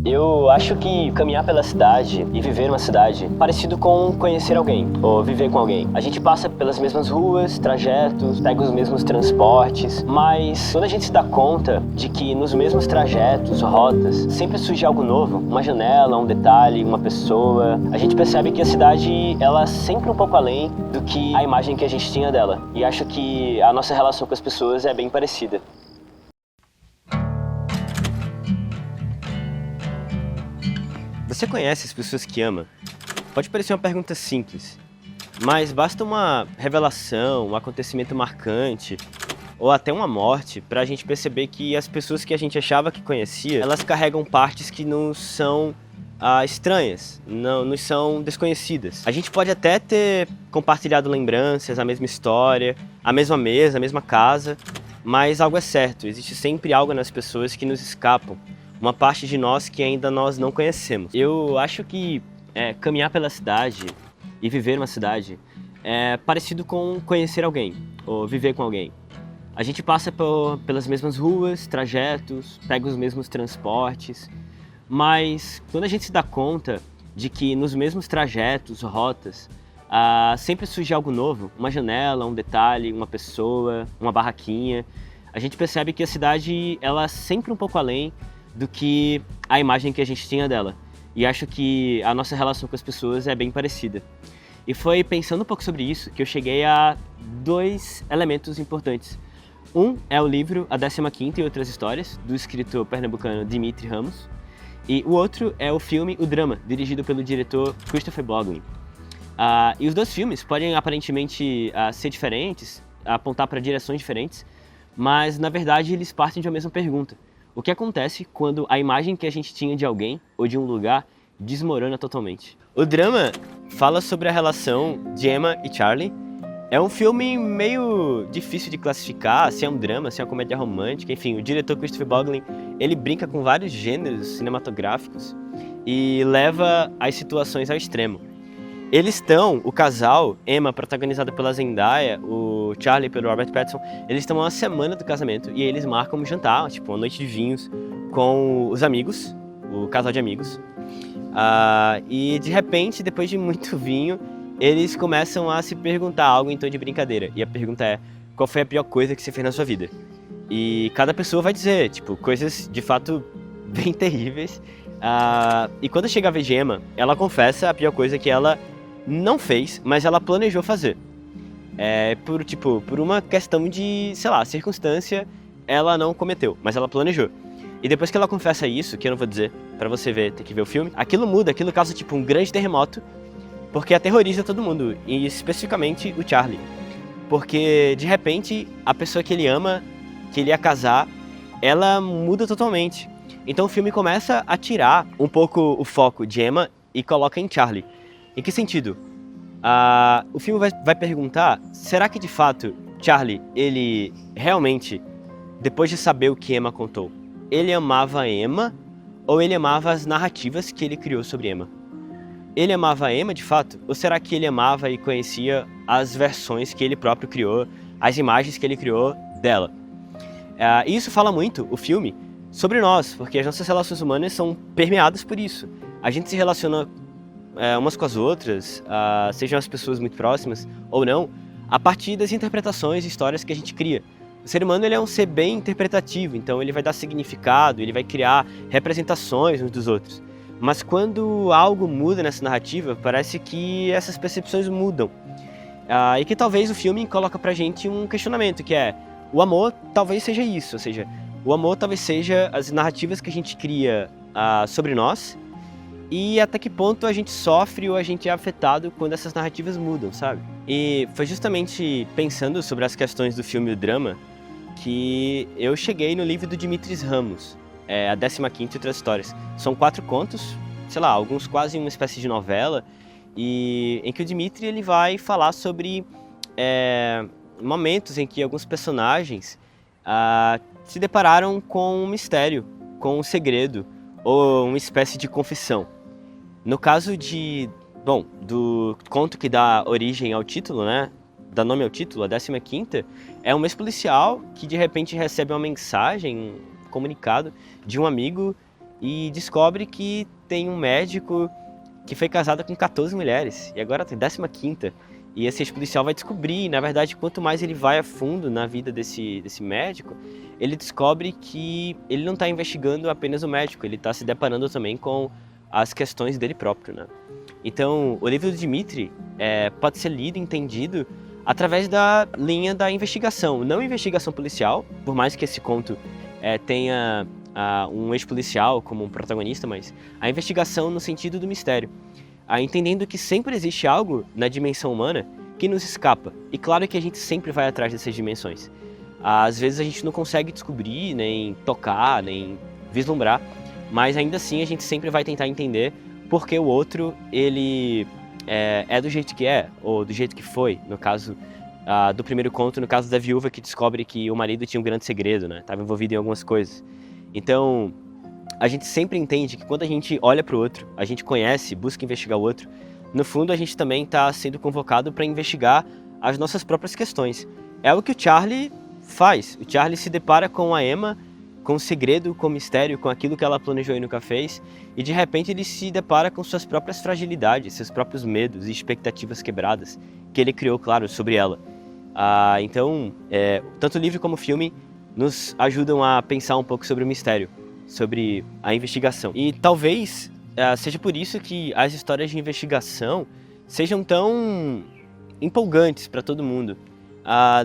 Eu acho que caminhar pela cidade e viver uma cidade é parecido com conhecer alguém ou viver com alguém. A gente passa pelas mesmas ruas, trajetos, pega os mesmos transportes, mas quando a gente se dá conta de que nos mesmos trajetos, rotas, sempre surge algo novo, uma janela, um detalhe, uma pessoa, a gente percebe que a cidade, ela é sempre um pouco além do que a imagem que a gente tinha dela. E acho que a nossa relação com as pessoas é bem parecida. Você conhece as pessoas que ama? Pode parecer uma pergunta simples, mas basta uma revelação, um acontecimento marcante ou até uma morte para a gente perceber que as pessoas que a gente achava que conhecia, elas carregam partes que não são estranhas, não nos são desconhecidas. A gente pode até ter compartilhado lembranças, a mesma história, a mesma mesa, a mesma casa, mas algo é certo, existe sempre algo nas pessoas que nos escapam. Uma parte de nós que ainda nós não conhecemos. Eu acho que caminhar pela cidade e viver uma cidade é parecido com conhecer alguém ou viver com alguém. A gente passa pelas mesmas ruas, trajetos, pega os mesmos transportes, mas quando a gente se dá conta de que nos mesmos trajetos, rotas, sempre surge algo novo, uma janela, um detalhe, uma pessoa, uma barraquinha, a gente percebe que a cidade, ela é sempre um pouco além do que a imagem que a gente tinha dela. E acho que a nossa relação com as pessoas é bem parecida. E foi pensando um pouco sobre isso que eu cheguei a dois elementos importantes. Um é o livro A 15ª e Outras Histórias, do escritor pernambucano Dimitri Ramos. E o outro é o filme O Drama, dirigido pelo diretor Christopher Boglin. E os dois filmes podem aparentemente ser diferentes, apontar para direções diferentes, mas na verdade eles partem de uma mesma pergunta. O que acontece quando a imagem que a gente tinha de alguém ou de um lugar desmorona totalmente? O Drama fala sobre a relação de Emma e Charlie. É um filme meio difícil de classificar, se é um drama, se é uma comédia romântica, enfim, o diretor Christopher Boglin, ele brinca com vários gêneros cinematográficos e leva as situações ao extremo. Eles estão, o casal, Emma, protagonizada pela Zendaya, o Charlie pelo Robert Pattinson, eles estão a uma semana do casamento e eles marcam um jantar, tipo uma noite de vinhos, com os amigos, o casal de amigos. E de repente, depois de muito vinho, eles começam a se perguntar algo em tom de brincadeira. E a pergunta é, qual foi a pior coisa que você fez na sua vida? E cada pessoa vai dizer, tipo, coisas de fato bem terríveis. E quando chega a vez de Emma, ela confessa a pior coisa que ela não fez, mas ela planejou fazer. Por uma questão de, sei lá, circunstância, ela não cometeu, mas ela planejou. E depois que ela confessa isso, que eu não vou dizer pra você ver, tem que ver o filme, aquilo muda, aquilo causa tipo um grande terremoto, porque aterroriza todo mundo, e especificamente o Charlie. Porque de repente, a pessoa que ele ama, que ele ia casar, ela muda totalmente. Então o filme começa a tirar um pouco o foco de Emma e coloca em Charlie. Em que sentido? O filme vai perguntar, será que de fato Charlie, ele realmente, depois de saber o que Emma contou, ele amava Emma ou ele amava as narrativas que ele criou sobre Emma? Ele amava Emma de fato? Ou será que ele amava e conhecia as versões que ele próprio criou, as imagens que ele criou dela? E isso fala muito, o filme, sobre nós, porque as nossas relações humanas são permeadas por isso. A gente se relaciona umas com as outras, sejam as pessoas muito próximas ou não, a partir das interpretações e histórias que a gente cria. O ser humano ele é um ser bem interpretativo, então ele vai dar significado, ele vai criar representações uns dos outros. Mas quando algo muda nessa narrativa, parece que essas percepções mudam. E que talvez o filme coloca pra gente um questionamento, que é, o amor talvez seja isso, ou seja, o amor talvez seja as narrativas que a gente cria sobre nós, e até que ponto a gente sofre ou a gente é afetado quando essas narrativas mudam, sabe? E foi justamente pensando sobre as questões do filme O Drama que eu cheguei no livro do Dimitri Ramos, A 15ª e Outras Histórias. São 4 contos, sei lá, alguns quase uma espécie de novela, e em que o Dimitri ele vai falar sobre momentos em que alguns personagens se depararam com um mistério, com um segredo, ou uma espécie de confissão. No caso do conto que dá origem ao título, né? Dá nome ao título, A 15ª, é um ex-policial que de repente recebe uma mensagem, um comunicado de um amigo e descobre que tem um médico que foi casado com 14 mulheres, e agora tem 15ª. E esse ex-policial vai descobrir, na verdade, quanto mais ele vai a fundo na vida desse médico, ele descobre que ele não está investigando apenas o médico, ele está se deparando também com as questões dele próprio, né? Então, o livro do Dmitri pode ser lido e entendido através da linha da investigação, não investigação policial, por mais que esse conto tenha um ex-policial como um protagonista, mas a investigação no sentido do mistério. Entendendo que sempre existe algo na dimensão humana que nos escapa. E claro que a gente sempre vai atrás dessas dimensões. Às vezes a gente não consegue descobrir, nem tocar, nem vislumbrar, mas ainda assim a gente sempre vai tentar entender por que o outro ele é do jeito que é, ou do jeito que foi. No caso do primeiro conto, no caso da viúva que descobre que o marido tinha um grande segredo, né? Estava envolvido em algumas coisas. Então, a gente sempre entende que quando a gente olha para o outro, a gente conhece, busca investigar o outro, no fundo a gente também está sendo convocado para investigar as nossas próprias questões. É o que o Charlie faz. O Charlie se depara com a Emma, com o segredo, com o mistério, com aquilo que ela planejou e nunca fez, e de repente ele se depara com suas próprias fragilidades, seus próprios medos e expectativas quebradas, que ele criou, claro, sobre ela. Então, tanto o livro como o filme nos ajudam a pensar um pouco sobre o mistério, sobre a investigação. E talvez seja por isso que as histórias de investigação sejam tão empolgantes para todo mundo.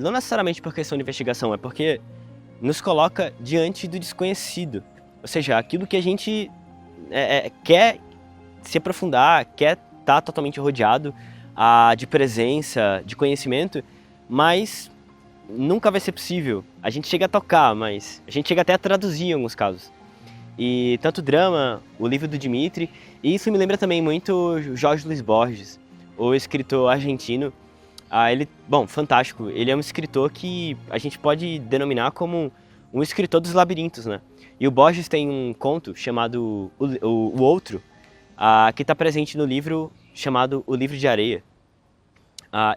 Não necessariamente por questão de investigação, é porque nos coloca diante do desconhecido. Ou seja, aquilo que a gente quer se aprofundar, quer estar totalmente rodeado de presença, de conhecimento, mas nunca vai ser possível. A gente chega a tocar, mas a gente chega até a traduzir em alguns casos. E tanto o drama, o livro do Dmitri, e isso me lembra também muito Jorge Luis Borges, o escritor argentino. Fantástico. Ele é um escritor que a gente pode denominar como um escritor dos labirintos, né? E o Borges tem um conto chamado O Outro, que está presente no livro chamado O Livro de Areia.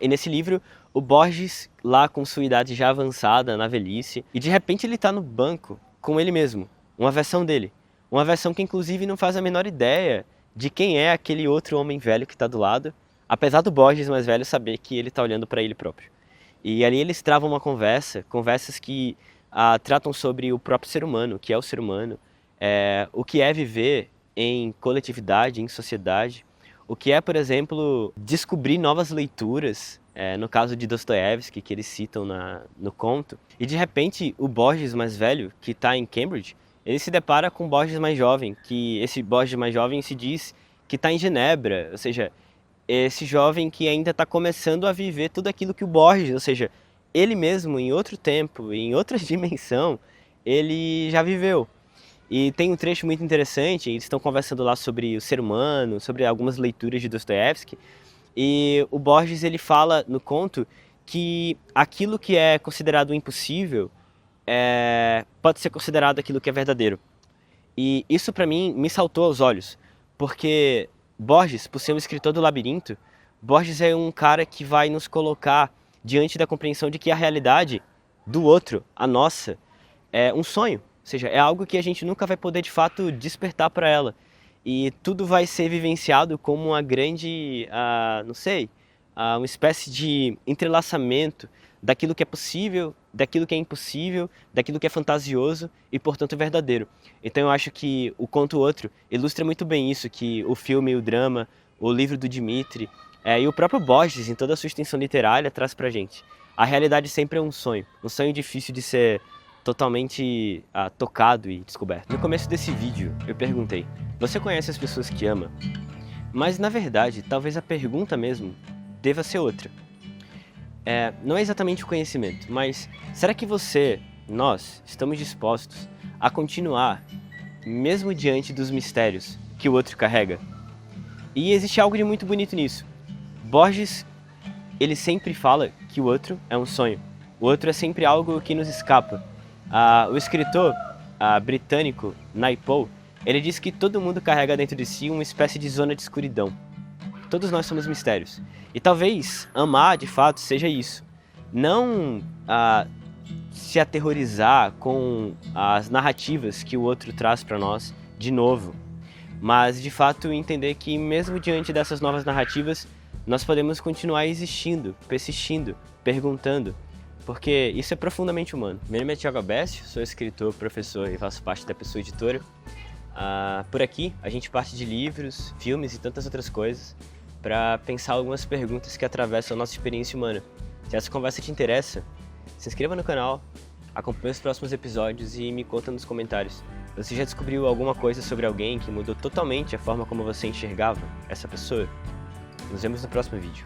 E nesse livro, o Borges, lá com sua idade já avançada, na velhice, e de repente ele está no banco com ele mesmo, uma versão dele. Uma versão que inclusive não faz a menor ideia de quem é aquele outro homem velho que está do lado, apesar do Borges mais velho saber que ele está olhando para ele próprio. E ali eles travam uma conversas que tratam sobre o próprio ser humano, o que é o ser humano, o que é viver em coletividade, em sociedade, o que é, por exemplo, descobrir novas leituras, no caso de Dostoiévski, que eles citam no conto. E de repente o Borges mais velho, que está em Cambridge, ele se depara com o Borges mais jovem, que esse Borges mais jovem se diz que está em Genebra, ou seja, esse jovem que ainda está começando a viver tudo aquilo que o Borges, ou seja, ele mesmo em outro tempo, em outra dimensão, ele já viveu. E tem um trecho muito interessante, eles estão conversando lá sobre o ser humano, sobre algumas leituras de Dostoiévski, e o Borges ele fala no conto que aquilo que é considerado impossível pode ser considerado aquilo que é verdadeiro. E isso para mim me saltou aos olhos, porque Borges, por ser um escritor do labirinto, Borges é um cara que vai nos colocar diante da compreensão de que a realidade do outro, a nossa, é um sonho. Ou seja, é algo que a gente nunca vai poder de fato despertar para ela. E tudo vai ser vivenciado como uma grande, uma espécie de entrelaçamento daquilo que é possível, daquilo que é impossível, daquilo que é fantasioso e, portanto, verdadeiro. Então eu acho que o Conto Outro ilustra muito bem isso, que o filme, o drama, o livro do Dmitri e o próprio Borges, em toda a sua extensão literária, traz pra gente. A realidade sempre é um sonho difícil de ser totalmente tocado e descoberto. No começo desse vídeo, eu perguntei, você conhece as pessoas que ama? Mas, na verdade, talvez a pergunta mesmo deva ser outra. Não é exatamente o conhecimento, mas será que nós, estamos dispostos a continuar, mesmo diante dos mistérios que o outro carrega? E existe algo de muito bonito nisso. Borges, ele sempre fala que o outro é um sonho. O outro é sempre algo que nos escapa. O escritor britânico Naipaul, ele diz que todo mundo carrega dentro de si uma espécie de zona de escuridão. Todos nós somos mistérios. E talvez amar, de fato, seja isso. Não se aterrorizar com as narrativas que o outro traz para nós de novo. Mas, de fato, entender que mesmo diante dessas novas narrativas, nós podemos continuar existindo, persistindo, perguntando, porque isso é profundamente humano. Meu nome é Thiago Abécio, sou escritor, professor e faço parte da Pessoa Editora. Por aqui, a gente parte de livros, filmes e tantas outras coisas para pensar algumas perguntas que atravessam a nossa experiência humana. Se essa conversa te interessa, se inscreva no canal, acompanhe os próximos episódios e me conta nos comentários. Você já descobriu alguma coisa sobre alguém que mudou totalmente a forma como você enxergava essa pessoa? Nos vemos no próximo vídeo.